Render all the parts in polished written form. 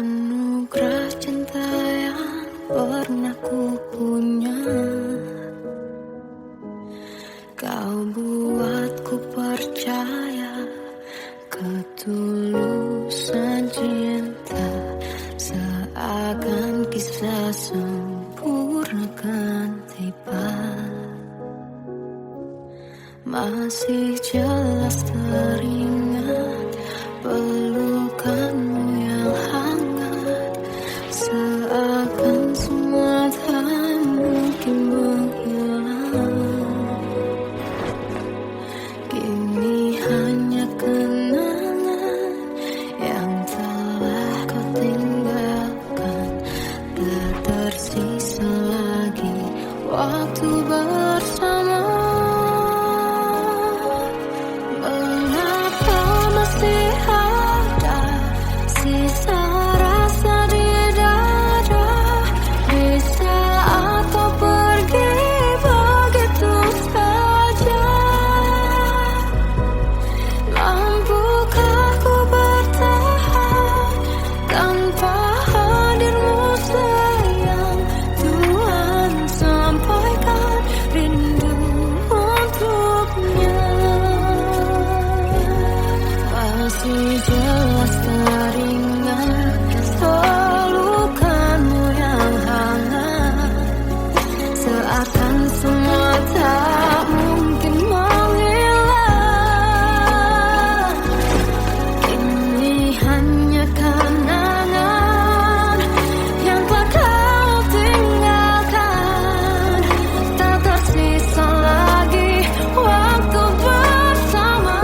Anugerah cinta yang pernah ku punya, kau buatku percaya ketulusan cinta, seakan kisah sempurna kan tiba. Masih jelas teringat pelukanmu yang hangat, seakan semua tak mungkin menghilang. Kini hanya kenangan yang telah kau tinggalkan, tak tersisa lagi waktu bersama. Masih jelas teringat pelukanmu yang hangat, seakan semua tak mungkin menghilang. Kini hanya kenangan yang telah kau tinggalkan, tak tersisa lagi waktu bersama.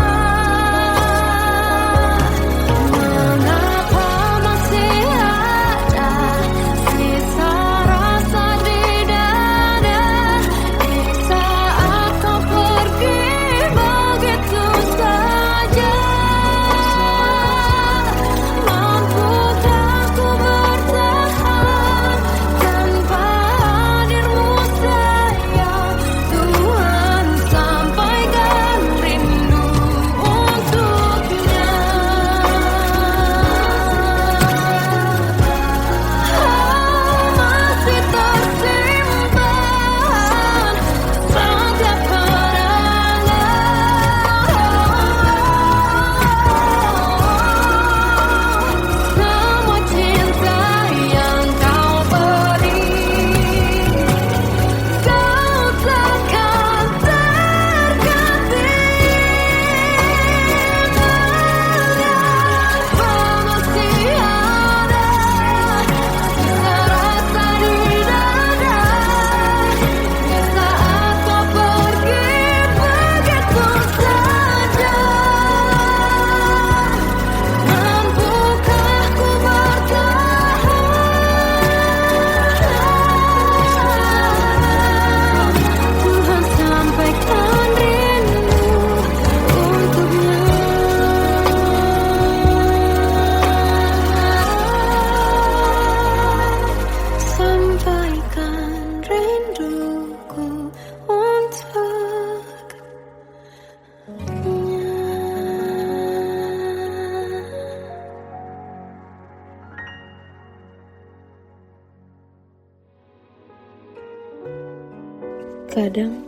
Kadang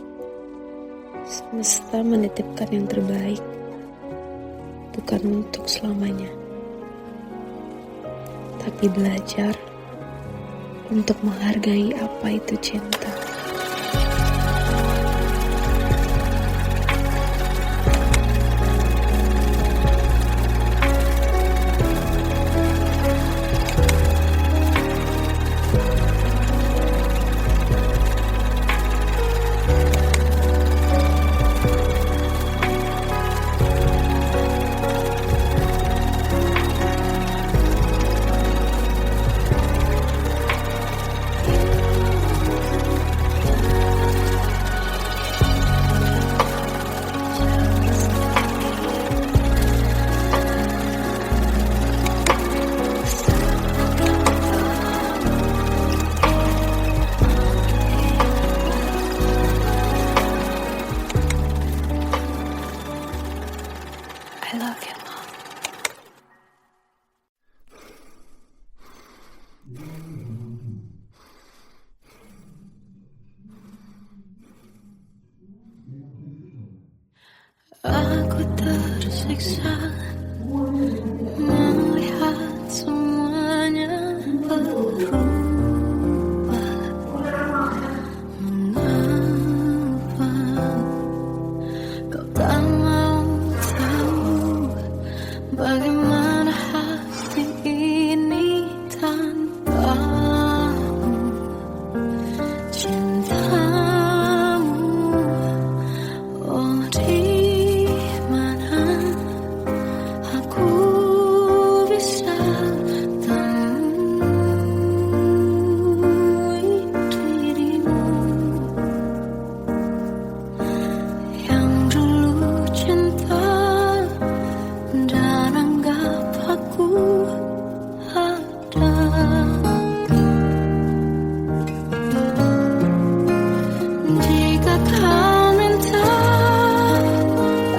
semesta menitipkan yang terbaik, bukan untuk selamanya, tapi belajar untuk menghargai apa itu cinta. tersiksa melihat semuanya berubah. Mengapa kau tak mau tahu bagaimana hati ini tanpamu? Cintamu, oh di mana aku bisa temui dirimu yang dulu cinta dan anggap aku ada. Jika kau minta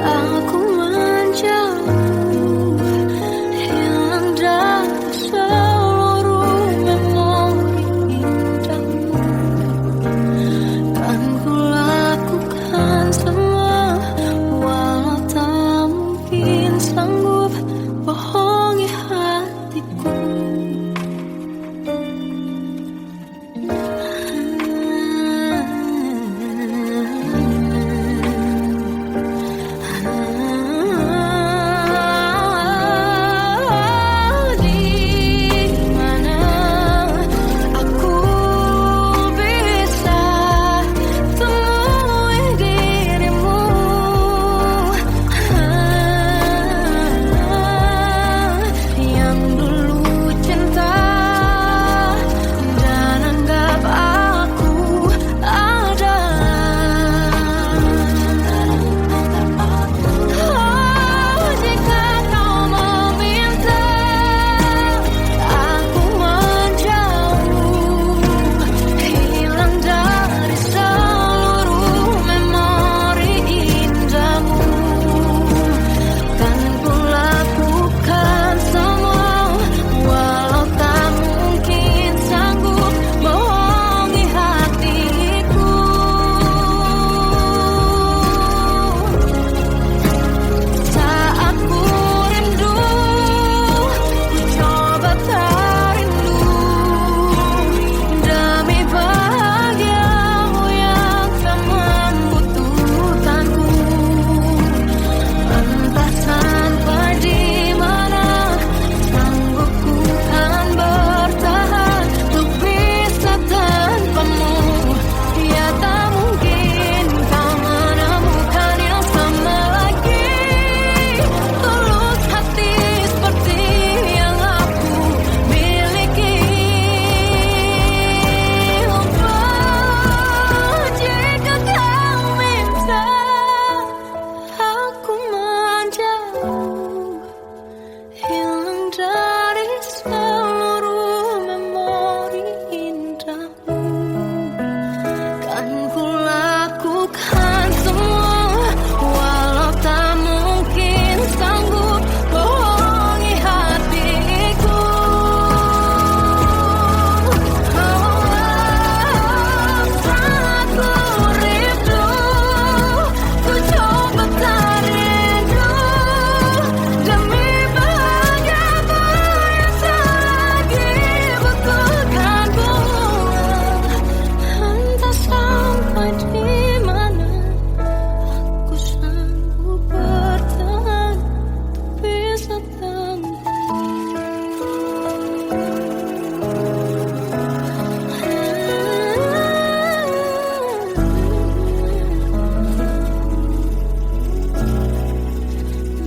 aku menjauh, hilang dari seluruh memori indahmu, kan ku lakukan semua, walau tak mungkin sanggup bohongi hatiku. Di mana aku bisa temui dirimu yang dulu cinta dan anggap aku ada. Oh, jika kau meminta aku menjauh, hilang dari seluruh memori indahmu, kan ku lakukan semua, walau tak mungkin sanggup bohongi hatiku. Saat ku rindu, ku coba tak rindu, demi bahagiamu yang tak membutuhkanku. Entah sampai di mana sanggup ku kan bertahan untuk bisa tanpamu. Ya tak mungkin kau menemukan yang sama lagi, tulus hati seperti yang aku miliki. Oh, jika kau minta aku menjauh, hilang dari seluruh memori indahmu, kan ku lakukan semua, walau tak mungkin sanggup bohongi hatiku. Saat ku rindu, ku coba tak rindu, demi bahagiamu yang tak lagi butuhkanku. Entah sampai di mana aku sanggup bertahan untuk bisa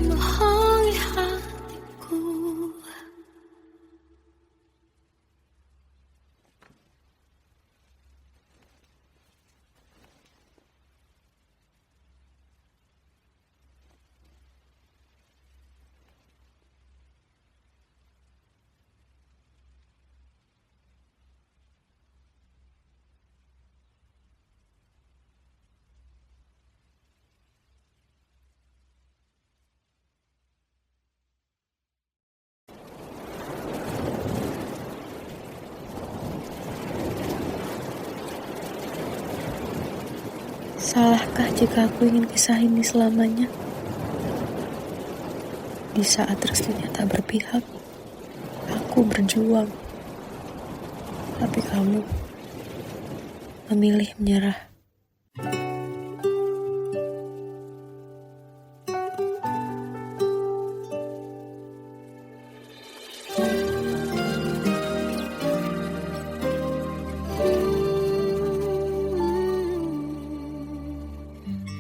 bohongi hatiku. Salahkah jika aku ingin kisah ini selamanya? Di saat restunya tak berpihak, aku berjuang. Tapi kamu memilih menyerah.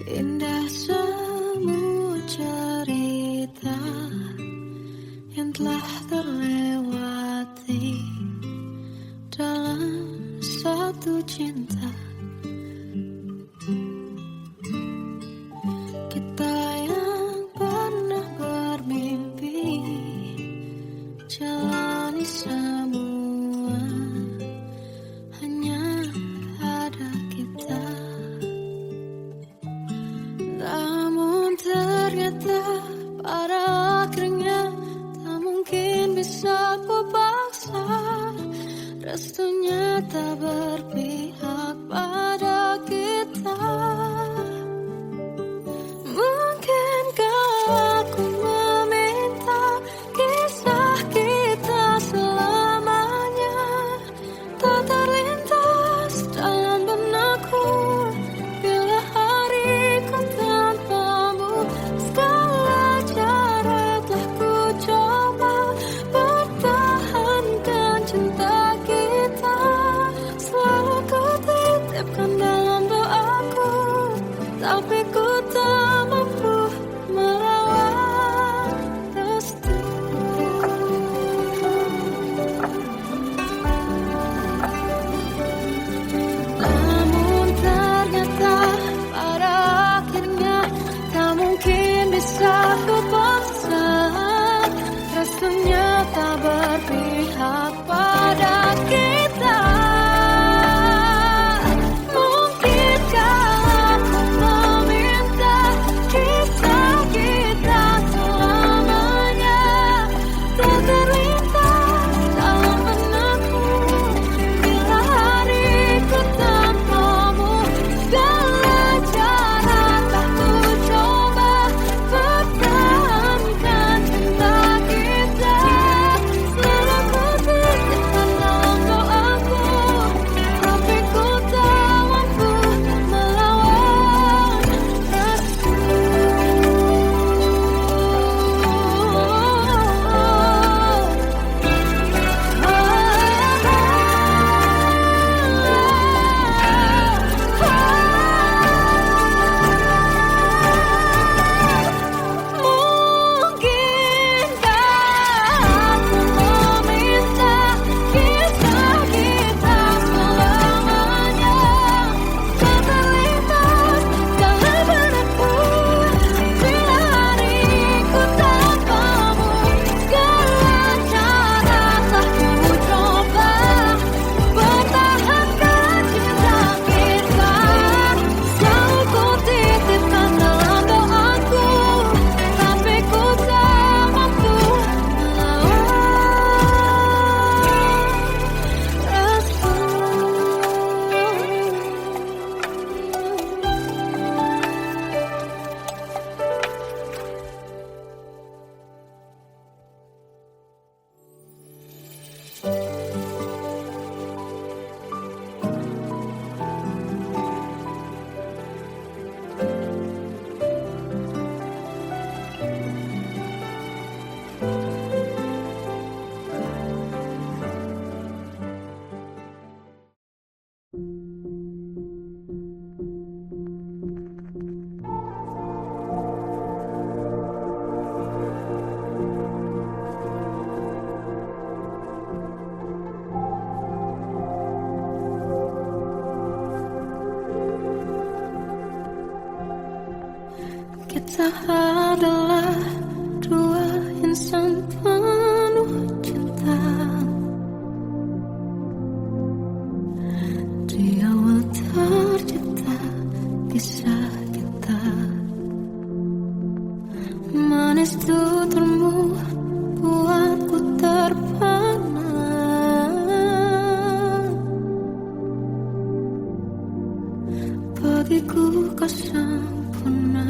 Indah semua cerita yang telah terlewati dalam satu cinta. Kita yang pernah bermimpi jalani semua, hanya ada kita. Namun ternyata pada akhirnya tak mungkin bisa ku paksa. Restunya tak berpihak pada kita. Mungkinkah aku meminta kisah kita selamanya tak terlintas dalam benakku bila hariku tanpamu. Segala cara telah ku coba pertahankan cinta kita. Selalu ku titipkan dalam doaku, tapi ku tak mampu melawan restu. Namun ternyata pada akhirnya tak mungkin bisa ku paksa. Restunya tak berpihak pada kita. Mungkinkah aku meminta kisah kita selamanya tak terlintas dalam benakku bila hariku tanpamu. Segala cara tak ku coba pertahankan cinta kita. Selalu ku titipkan dalam doaku, tapi ku tak mampu melawan restu. Mungkinkah aku meminta kisah kita selamanya tak terlintas dalam benakku bila hariku tanpamu. Segala cara telah ku coba pertahankan cinta kita. Selalu ku titipkan dalam doaku, tapi ku tak mampu melawan Kita adalah dua insan penuh cinta. Di awal tercipta kisah kita. Manis tuturmu buatku terpana. Bagiku kau sempurna.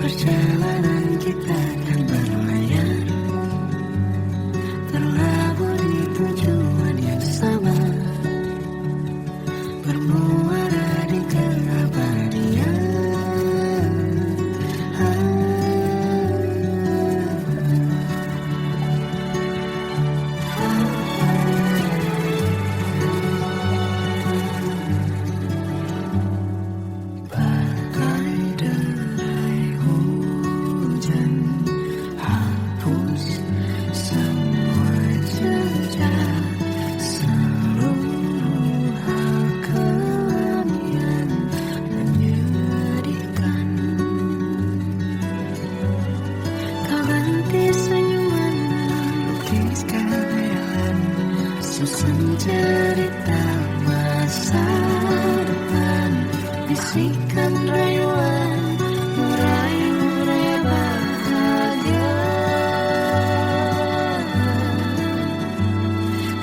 Perjalanan kita akan berlayar, berlabuh di tujuan yang sama, bermuara di keabadian. Bagai derai hujan, hapus semua jejak, seluruh hal kelam yang menyedihkan. Kau ganti senyuman melukis khayalan, susun cerita masa depan, bisikan rayuan merayu raya bahagia.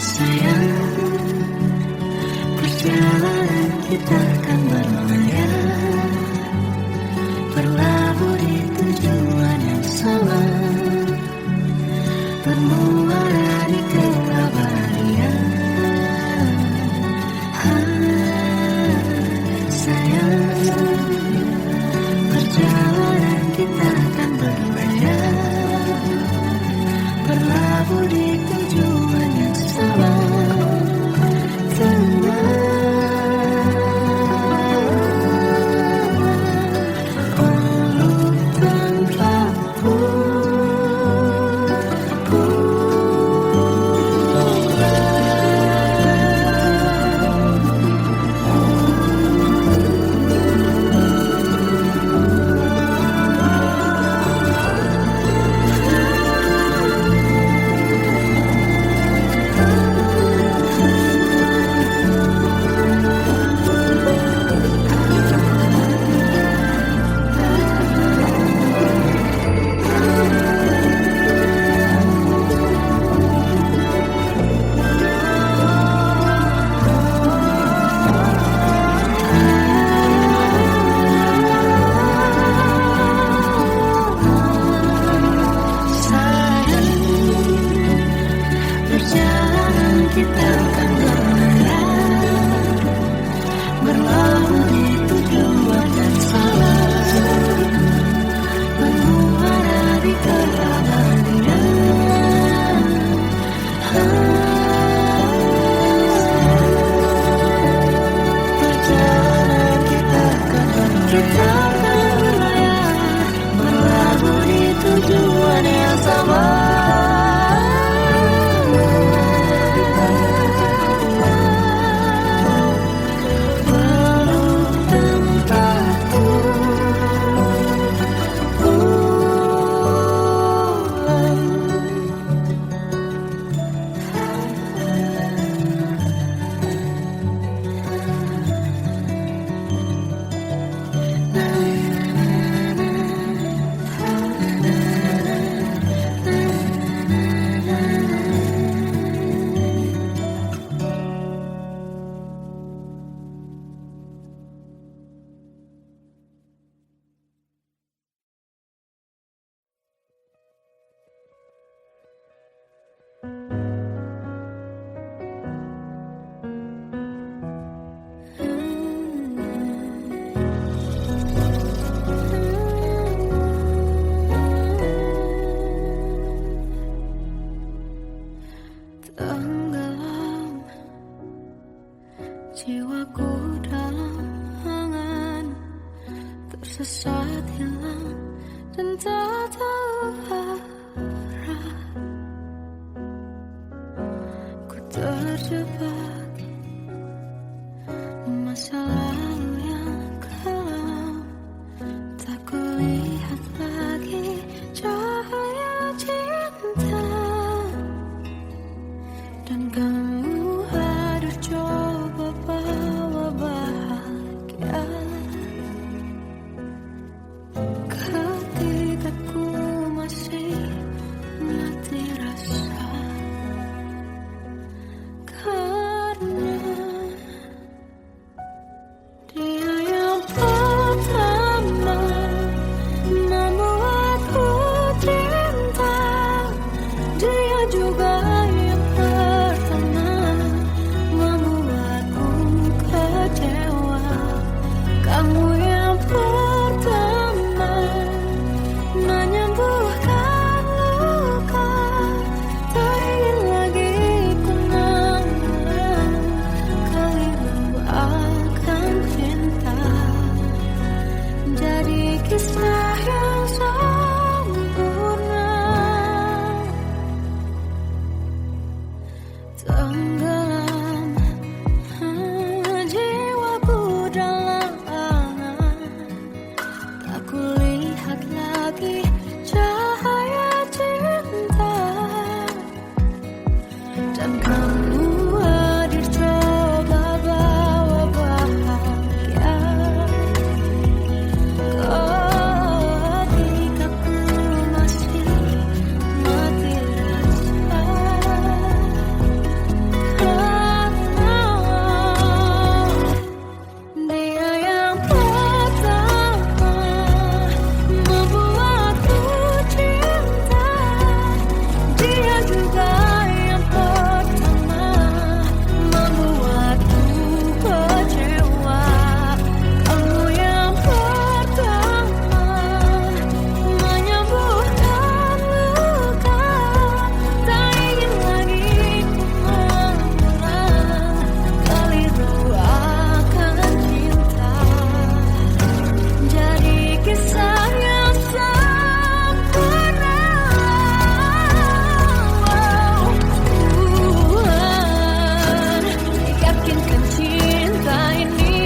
Sayang, perjalanan kita akan berlayar, berlabuh di tujuan yang sama, bermuara di keabadian. Sayang, perjalanan kita akan berlayar, berlabuh di tujuan yang sama. Kita akan berlayar, berlabuh di tujuan yang sama, bermuara di keabadian. Perjalanan kita akan berlayar, berlabuh di tujuan yang sama. Tenggelam jiwaku dalam angan, tersesat hilang dan tak tahu arah. Ku terjebak masa lalu yang kelam, tak kulihat lagi cahaya cinta. Dan kamu hadir coba bawa bahagia, ketika ku masih mati rasa. Karena dia yang pertama lagi cahaya cinta, dan kamu hadir coba bawa bahagia. Ketika ku masih mati rasa, karena dia yang pertama membuatku cinta, dia juga yang pertama membuatku kecewa. Kamu yang pertama menyembuhkan luka, tak ingin lagi ku mengulang keliru akan cinta. Jadi kisah yang sempurna. Tuhan yakinkan cinta ini,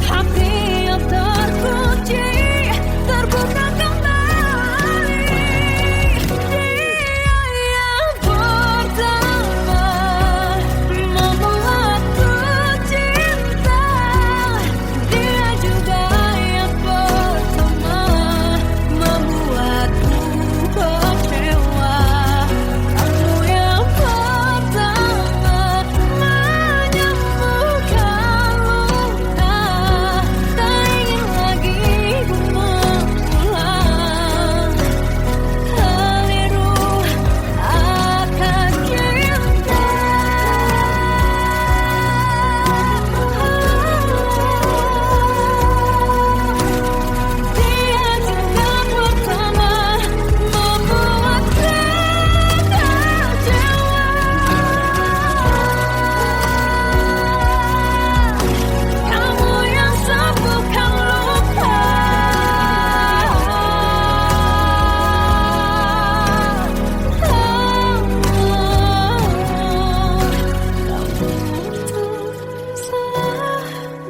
hati yang terkunci terbuka kembali. Dia yang pertama membuatku cinta, dia juga yang pertama membuatku kecewa. Kamu yang pertama menyembuhkan luka, tak ingin lagi ku mengulang keliru akan cinta. Dia juga pertama membuatku kecewa. Kamu yang sembuhkan luka, kamu untuk selamanya.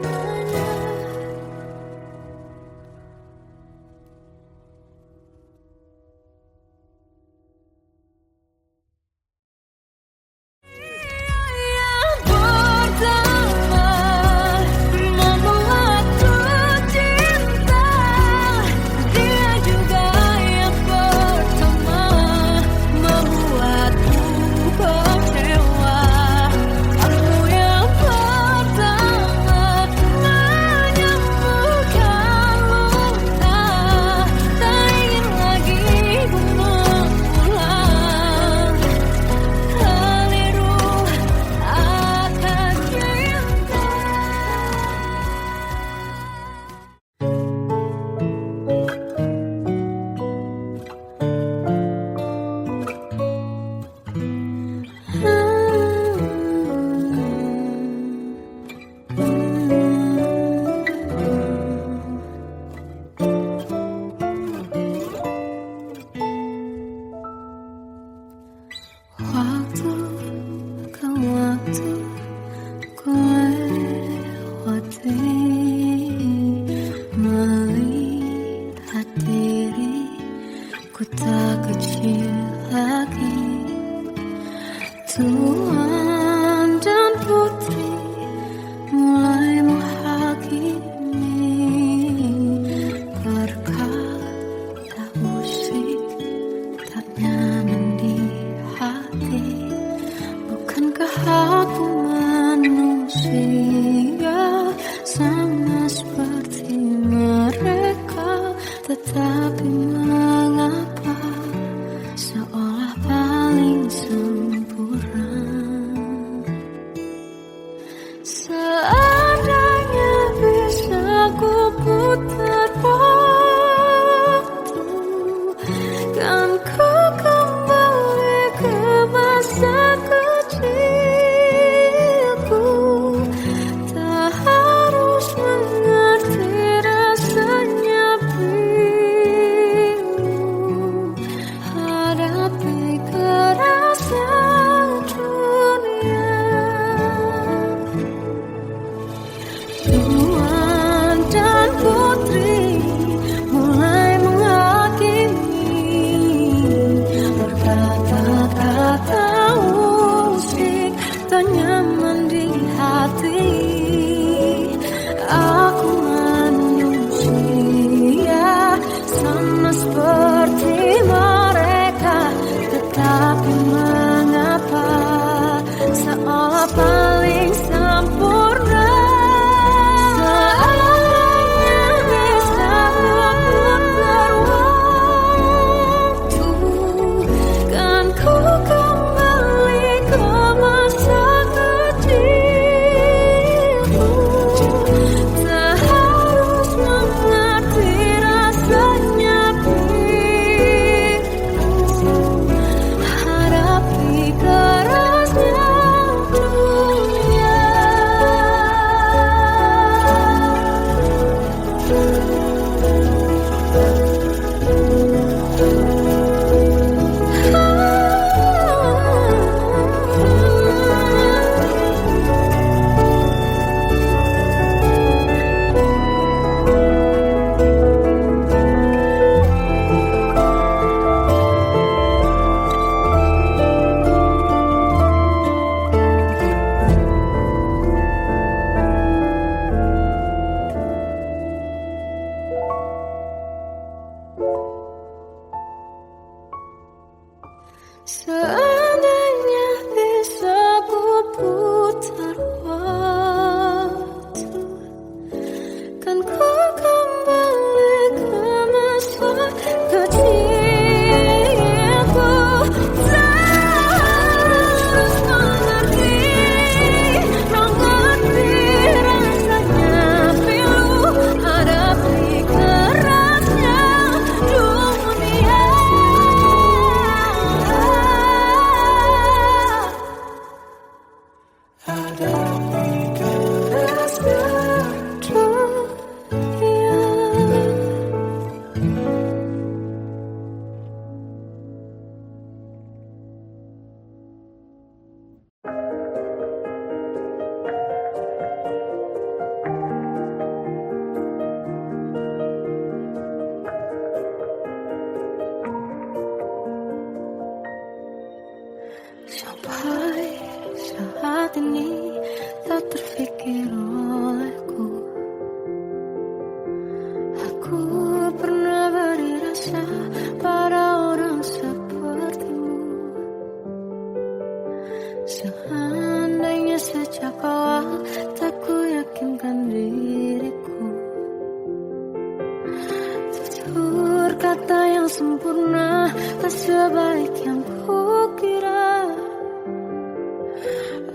Yang pertama membuatku cinta, dia juga yang pertama membuatku kecewa. Kamu yang pertama menyembuhkan luka, tak ingin lagi ku mengulang keliru akan cinta. Waktu ke waktu ku lewati, melihat diriku tak kecil lagi. Tuan dan putri mulai menghakimi, berkata musik tak nyaman di hati. Bukankah aku manusia sama seperti mereka? Tetapi mengapa seolah paling sempurna? Seandainya bisa ku putar waktu, kan ku kembali ke masa kecilku. Tak harus mengerti rasanya Ku pernah beri rasa pada orang sepertimu. Seandainya sejak awal tak ku yakinkan diriku, tutur kata yang sempurna tak sebaik yang ku kira.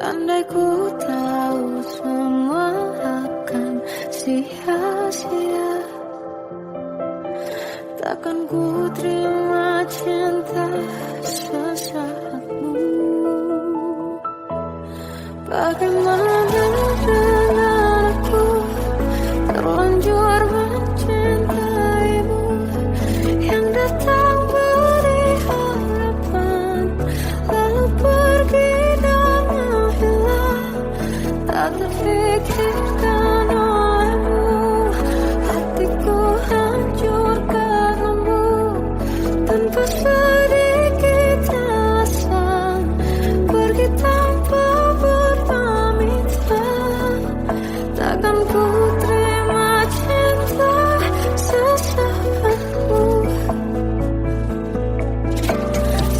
Andai ku tahu semua akan sia-sia, takkan ku terima cinta sesaatmu. Bagaimana dengan aku, terlanjur mencintaimu, yang datang beri harapan, lalu pergi dan menghilang. Tak terfikirkan olehmu, hatiku hancur karenamu, tanpa sedikit alasan, pergi tanpa berpamitan. Takkan ku terima cinta sesaatmu.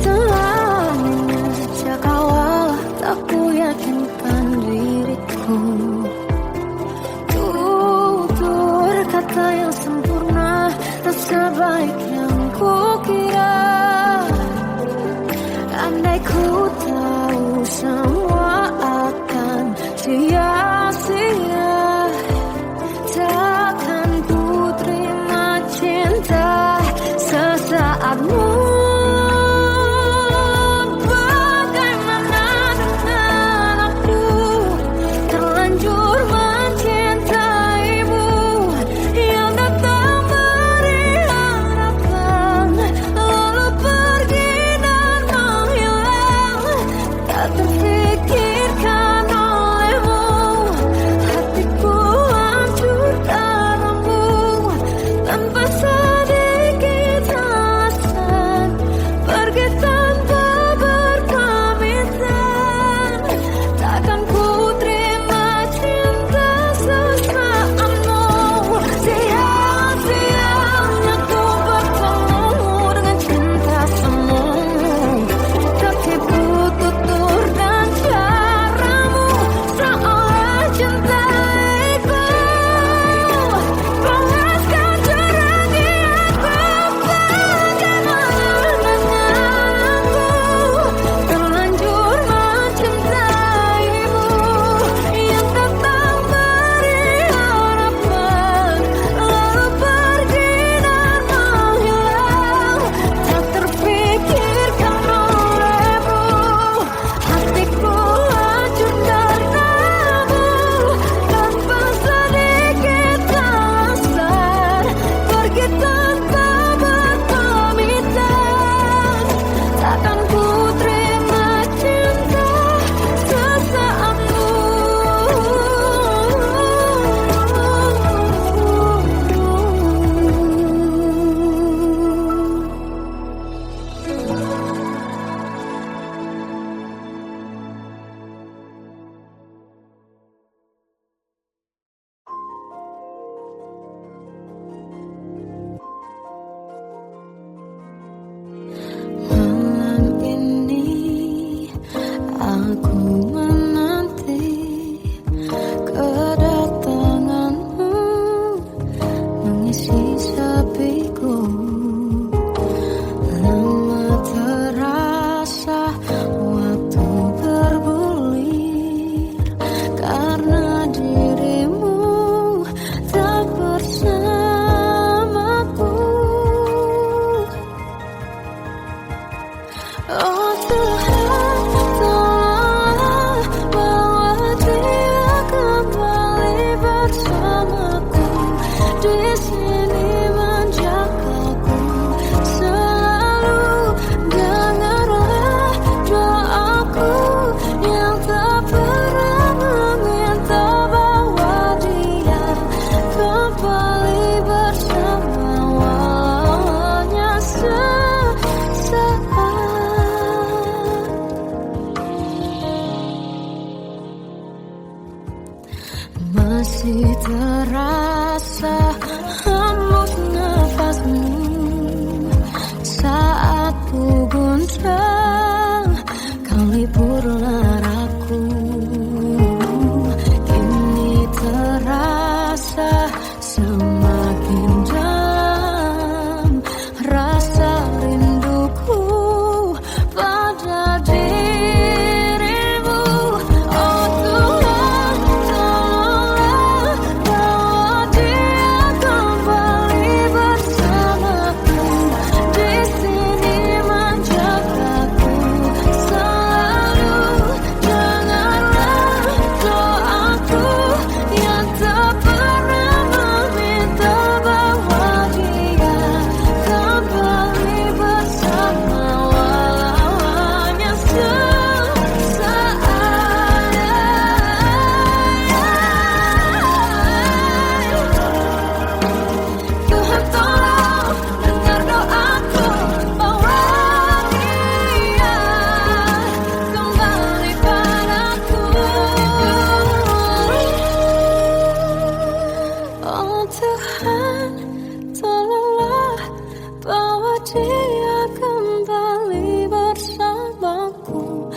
Selamanya sejak awal tak ku yakinkan diriku, tutur kata yang sempurna tak sebaik yang ku kira. Andai ku tahu semua akan sia-sia, takkan ku terima cinta sesaatmu. Bagaimana dengan aku, terlanjur mencintaimu, yang datang beri harapan, lalu pergi dan menghilang. Tak terfikirkan olehmu, hembus nafasmu saat ku goncang, kau liburlah aku. Kini terasa semakin dalam rasa rinduku pada dirimu. Oh Tuhan, tolonglah bawa dia kembali bersamaku. Di sini menjagaku selalu. Janganlah doaku yang tak pernah meminta bawa dia kembali bersama, walau hanya sesaat. Tuhan tolong dengar doaku, bawa dia kembali padaku. Oh Tuhan, tolonglah bawa dia kembali bersamaku.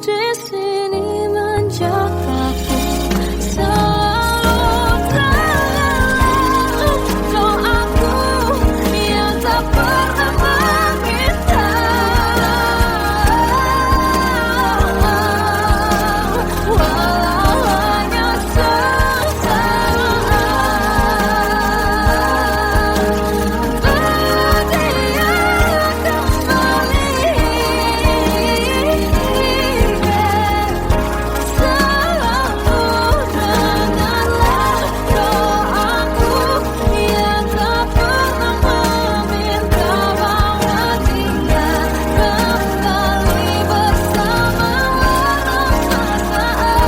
Di sini menjagaku selalu. Janganlah doaku yang tak pernah meminta, walau hanya sesaat. Berdia kembali selalu. Dengarlah doaku yang tak pernah meminta, bawa dia kembali bersama, walau sesaat.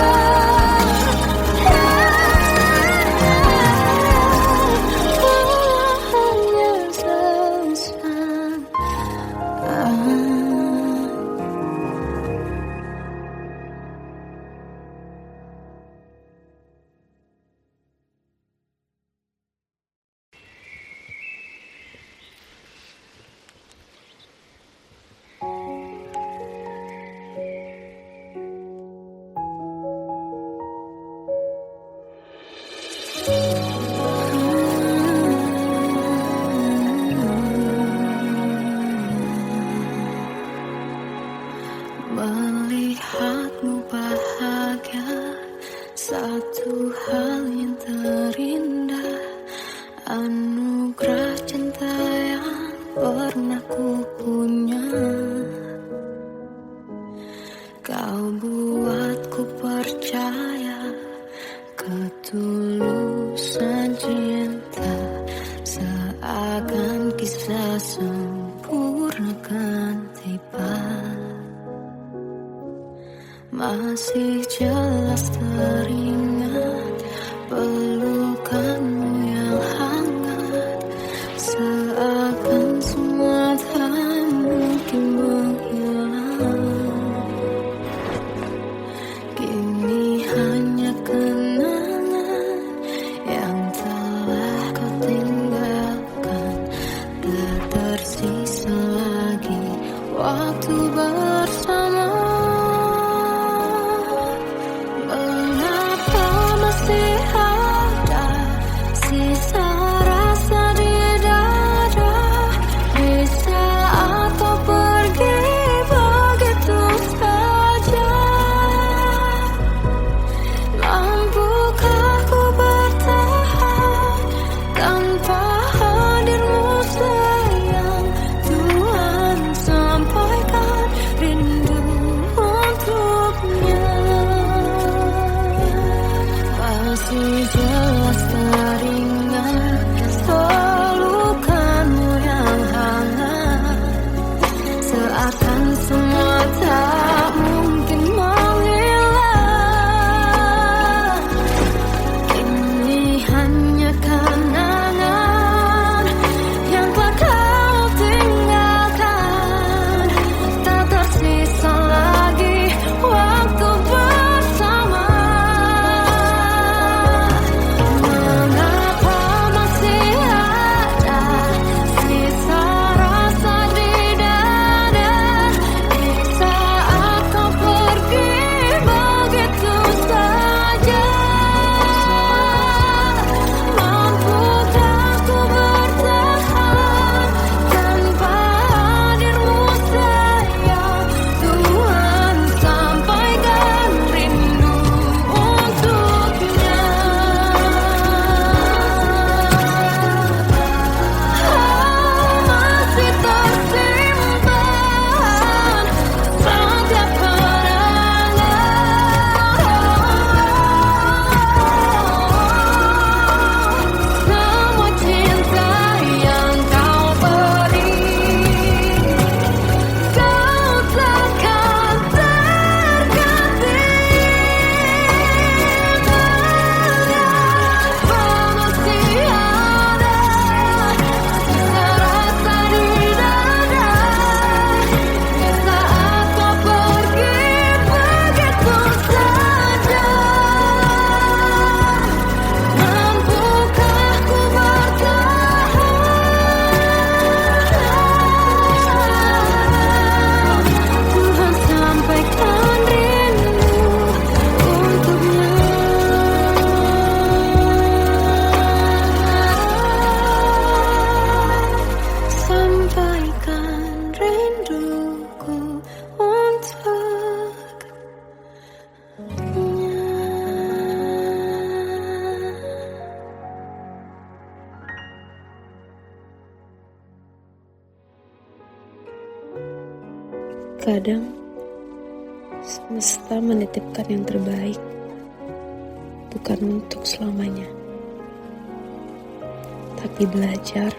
Melihatmu bahagia, satu hal yang terindah, anugerah cinta yang pernah ku punya. Kau buatku percaya ketulusan cinta, seakan kisah sempurna kan tiba. Masih jelas teringat pelukanmu yang hangat, seakan semua tak mungkin menghilang. Kini hanya kenangan yang telah kau tinggalkan, tak tersisa lagi waktu bersama. Mengapa masih ada sisa rasa di dada, di saat kau pergi begitu saja? Mampukah ku bertahan tanpa hadirmu sayang? Tuhan sampaikan Terkadang semesta menitipkan yang terbaik, bukan untuk selamanya, tapi belajar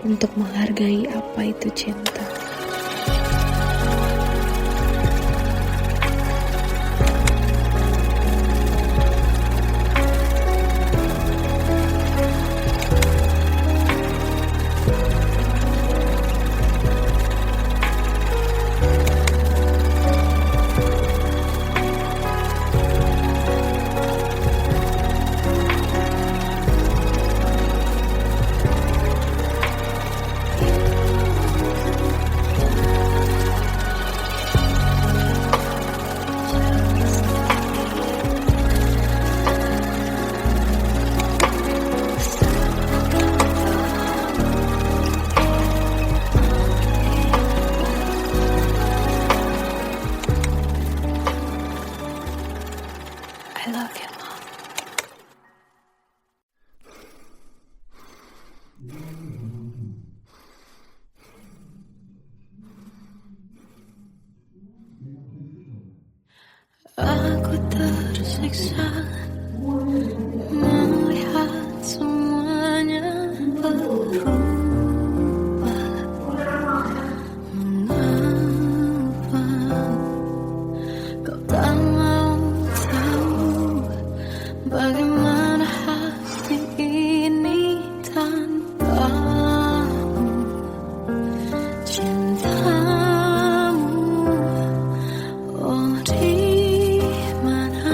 untuk menghargai apa itu cinta. I love you, Mom. Aku tersiksa melihat semuanya berubah. Mengapa kau tak mau tahu bagaimana hati ini tanpamu? Cintamu, oh di mana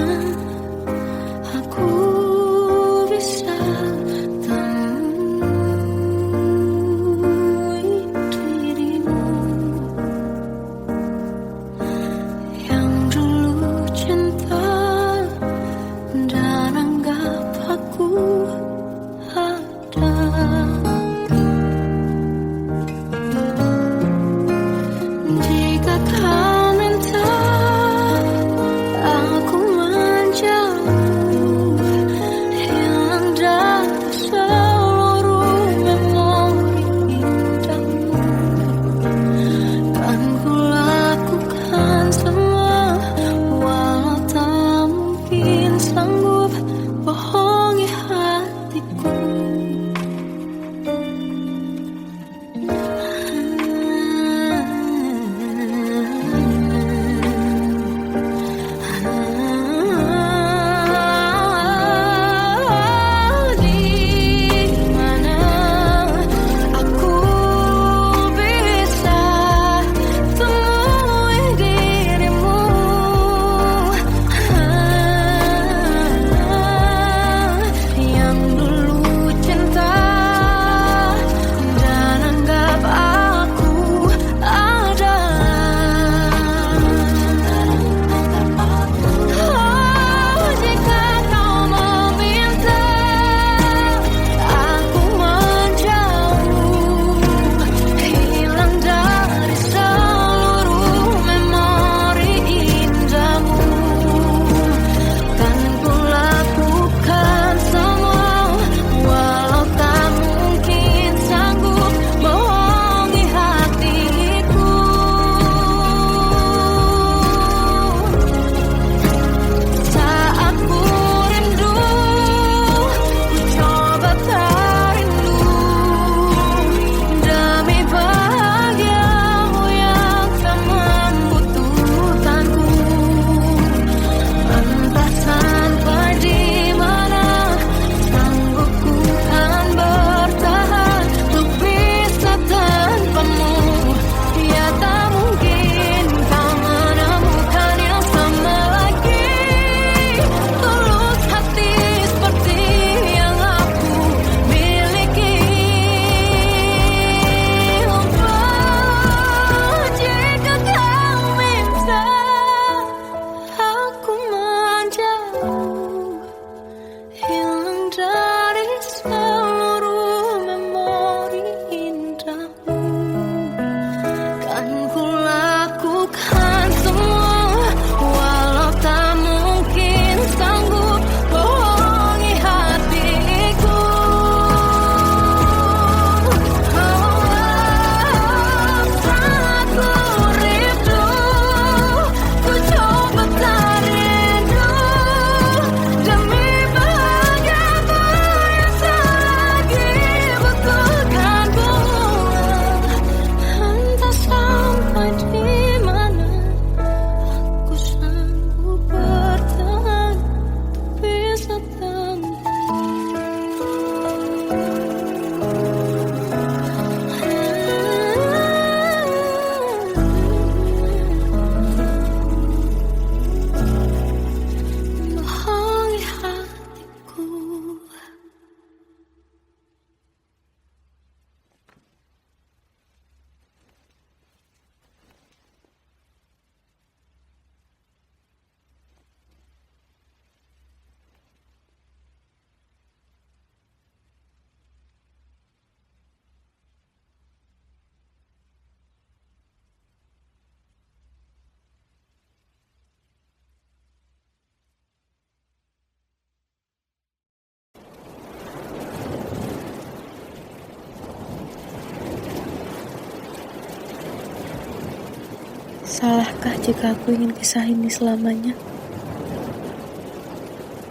Salahkah jika aku ingin kisah ini selamanya?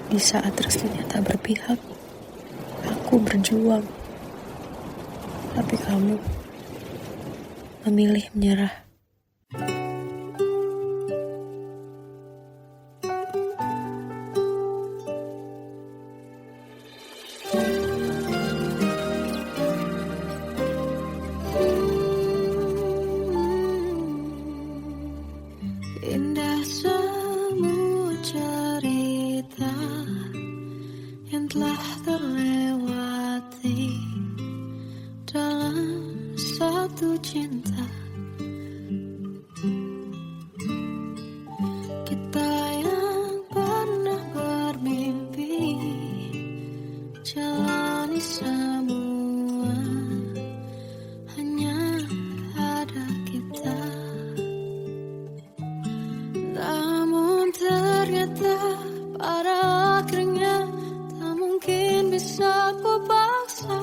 Di saat restunya tak berpihak, aku berjuang. Tapi kamu memilih menyerah. Indah semua cerita yang telah terlewati dalam satu cinta. Kita yang pernah bermimpi jalani semua, hanya ada kita. Namun ternyata pada akhirnya tak mungkin bisa ku paksa.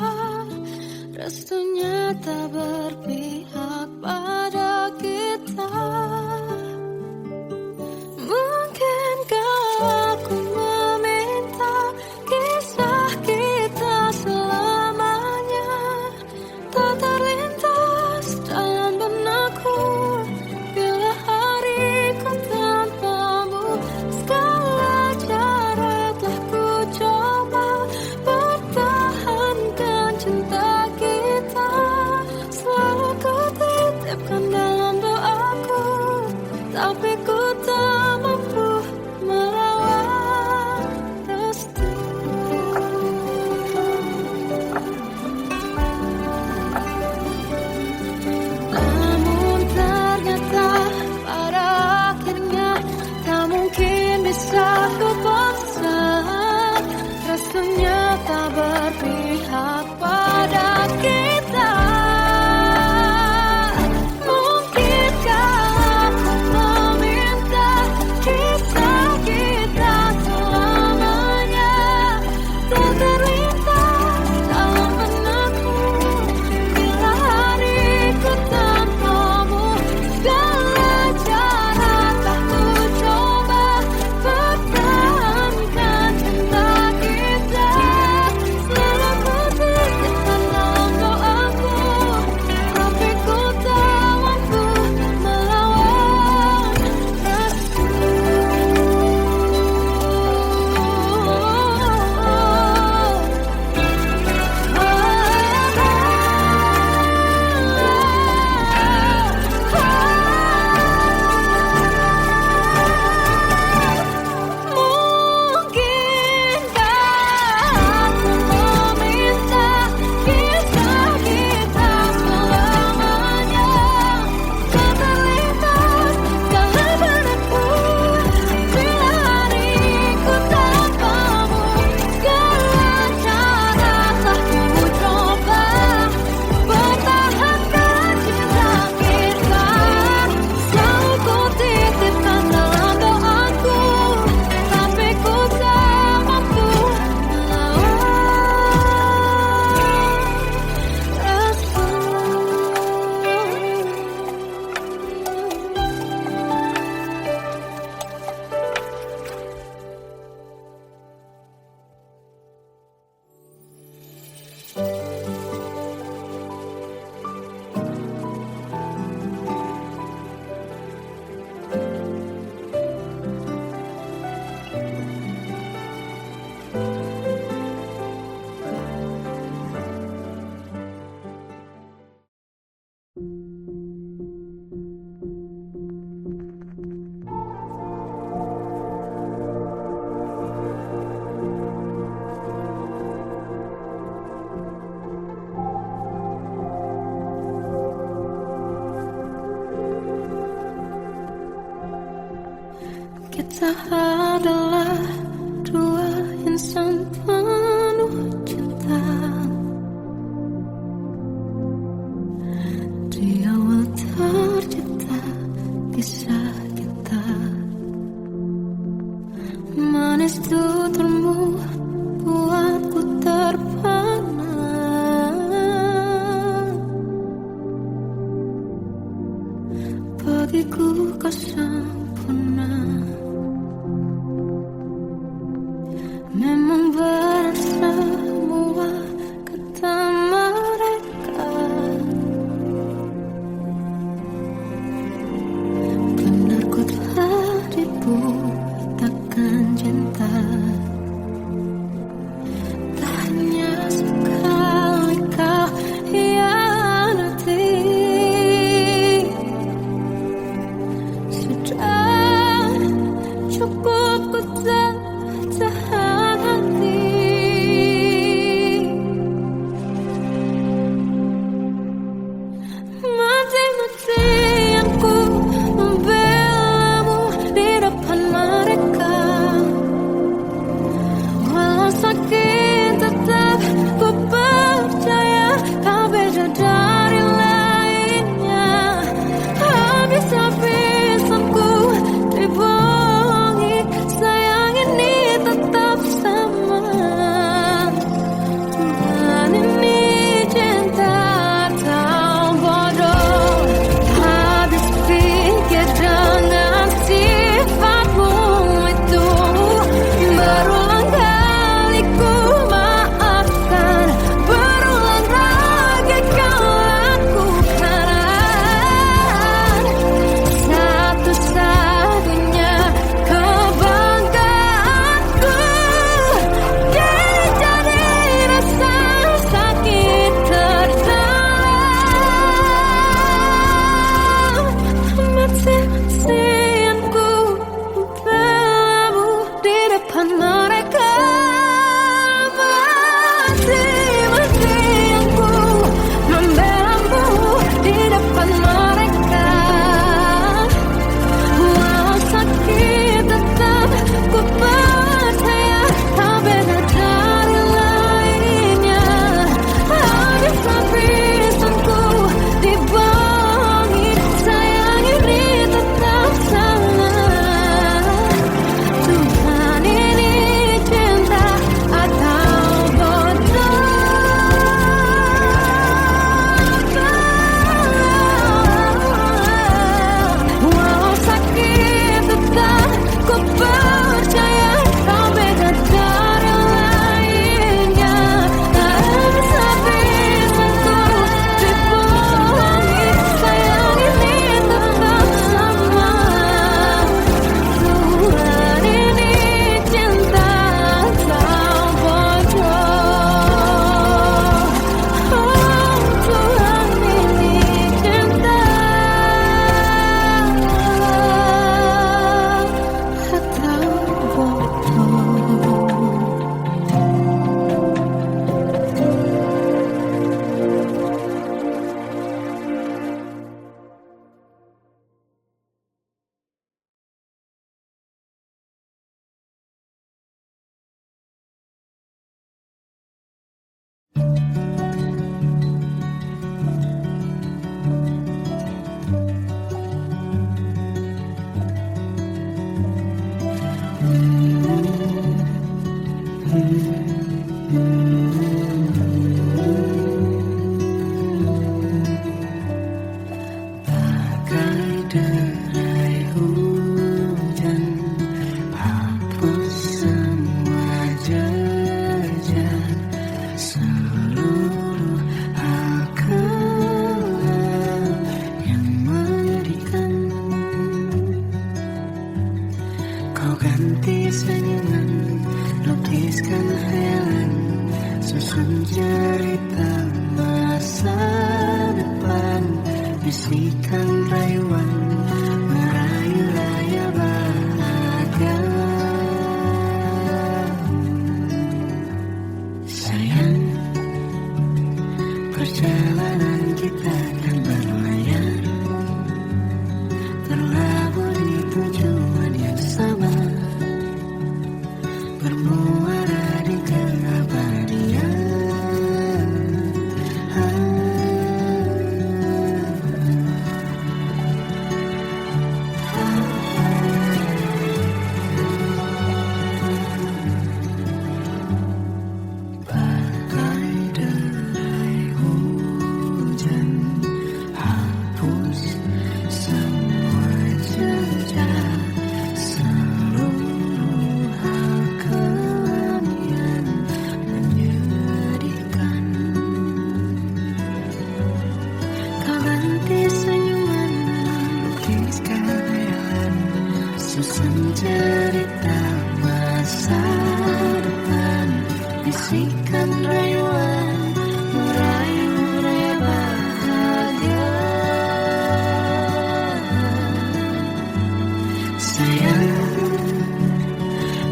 Restunya tak berpihak pada kita. Mungkinkah aku meminta kisah kita selamanya tak terlintas dalam benakku bila hariku tanpamu. Segala cara telah ku coba pertahankan cinta kita. Selalu ku titipkan dalam doaku, tapi ku tak mampu merawat restu. Namun ternyata pada akhirnya tak mungkin bisa ku paksa. Restunya tak berpihak pada kita. Mungkinkah aku meminta kisah kita selamanya tak terlintas dalam benakku bila hariku tanpamu. Segala cara tak ku coba pertahankan cinta kita. Selalu ku titipkan dalam doaku, tapi ku tak mampu melawan restu. Mungkinkah aku meminta kisah kita selamanya tak terlintas dalam benakku bila hariku tanpamu. Segala cara telah ku coba pertahankan cinta kita. Selalu ku titipkan dalam doaku, tapi ku tak mampu melawan Kita adalah dua insan penuh cinta. Di awal tercipta kisah kita. Manis tuturmu buatku terpana. mimpiku kau sempurna. Memang berat semua kata mereka, benar ku telah dibutakan cinta. Tak hanya sekali kau hianati, sudah cukup ku tak tahan hati. Mati-matian ku membelamu di depan mereka. Walau sakit tetap ku percaya kau beda dari lainnya. Habis-habisan ku dibohongi, sayang ini tetap sama. Tuhan ini cinta atau bodoh. Habis pikir dengan sifatmu itu, berulang kali ku maafkan, berulang lagi kau lakukan. Satu-satunya kebanggaanku, kini jadi rasa sakit terdalam. Mati-matian ku membelamu di depan mereka. Mati-matian ku membelamu di depan mereka. Walau sakit tetap ku percaya kau beda dari lainnya. Habis-habisan ku dibohongi, sayang ini tetap sama. Tuhan ini cinta atau bodoh. Walau sakit tetap ku percaya kau beda dari lainnya. Habis-habisan ku dibohongi, sayang ini tetap sama. Tuhan ini cinta atau bodoh. Tuhan ini cinta atau bodoh. Bagai derai hujan, hapus semua jejak, seluruh hal kelam yang menyedihkan. Kau ganti senyuman, lukiskan hayalan, susun cerita masa depan. Bisikan rayuan, merayu raya bahagia. Sayang, perjalanan kita akan berlayar, terlabur di tujuan yang sama, bermuara di keabadian. Bagai derai hujan, Saksikan rayuan merayu raya bahagia. Sayang,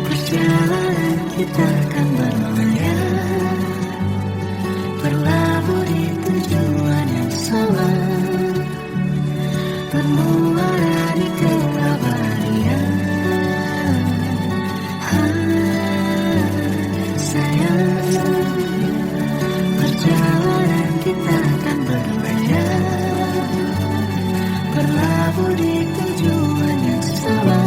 perjalanan kita akan berlayar, berlabuh di tujuan yang sama, bermuara di keabadian. Sayang, perjalanan kita akan berlayar, berlabuh di tujuan yang sama.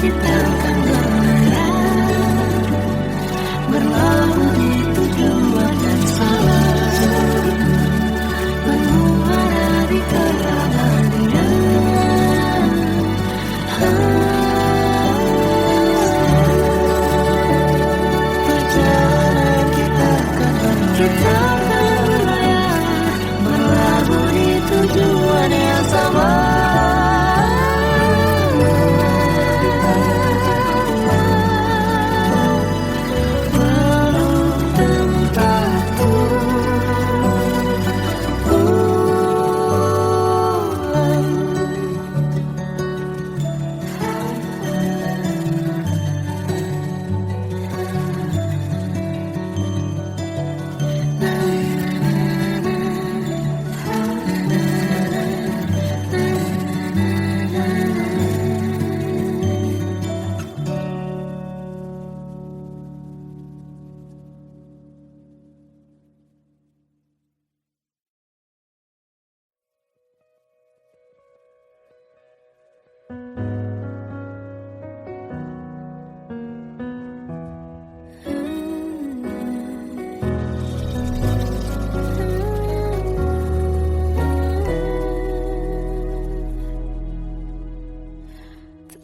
Kita akan berlayar, berlabuh di tujuan yang sama, bermuara di keabadian. Perjalanan kita akan berlayar, berlabuh di tujuan yang sama.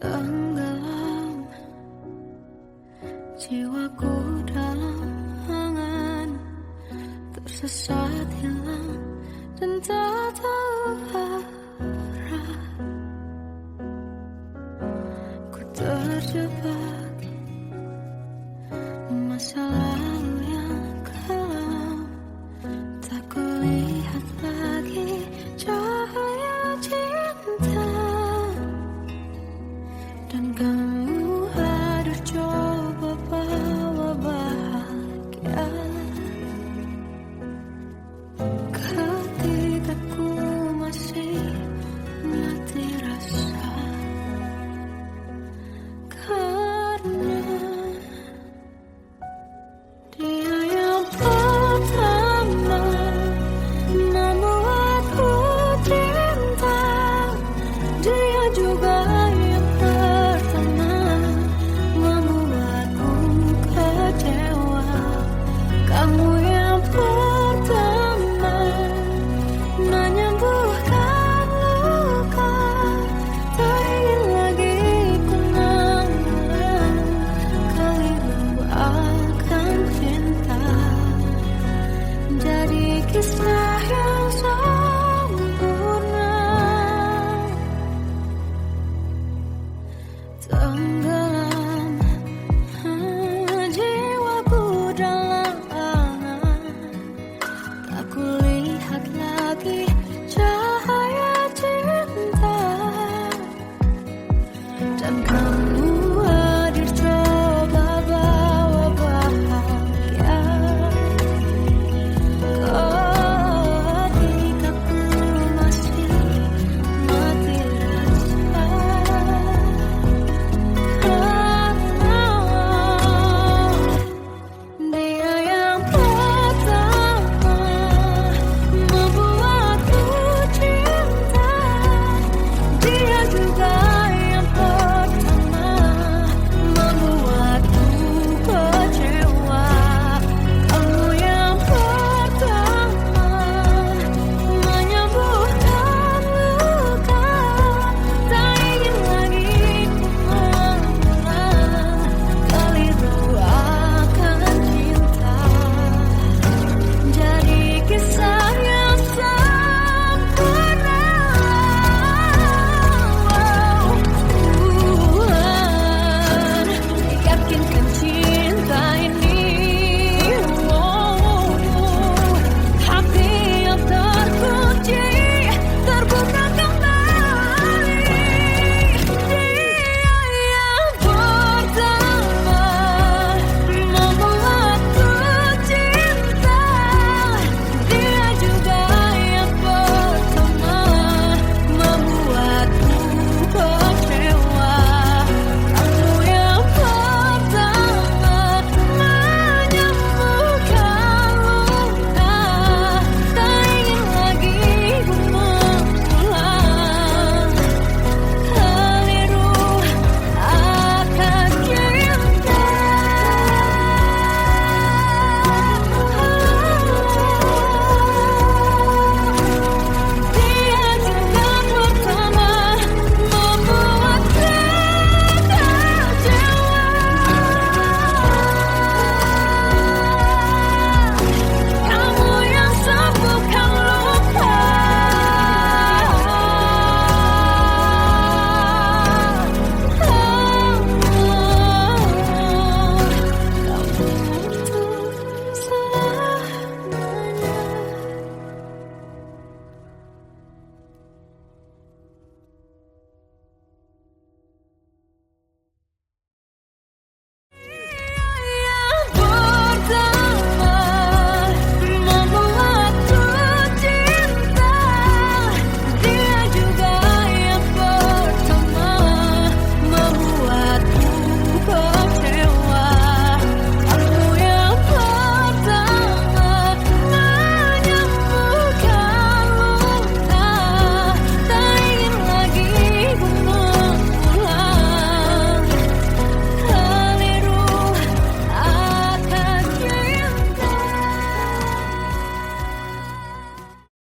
Tenggelam jiwaku dalam angan, tersesat hilang dan tak tahu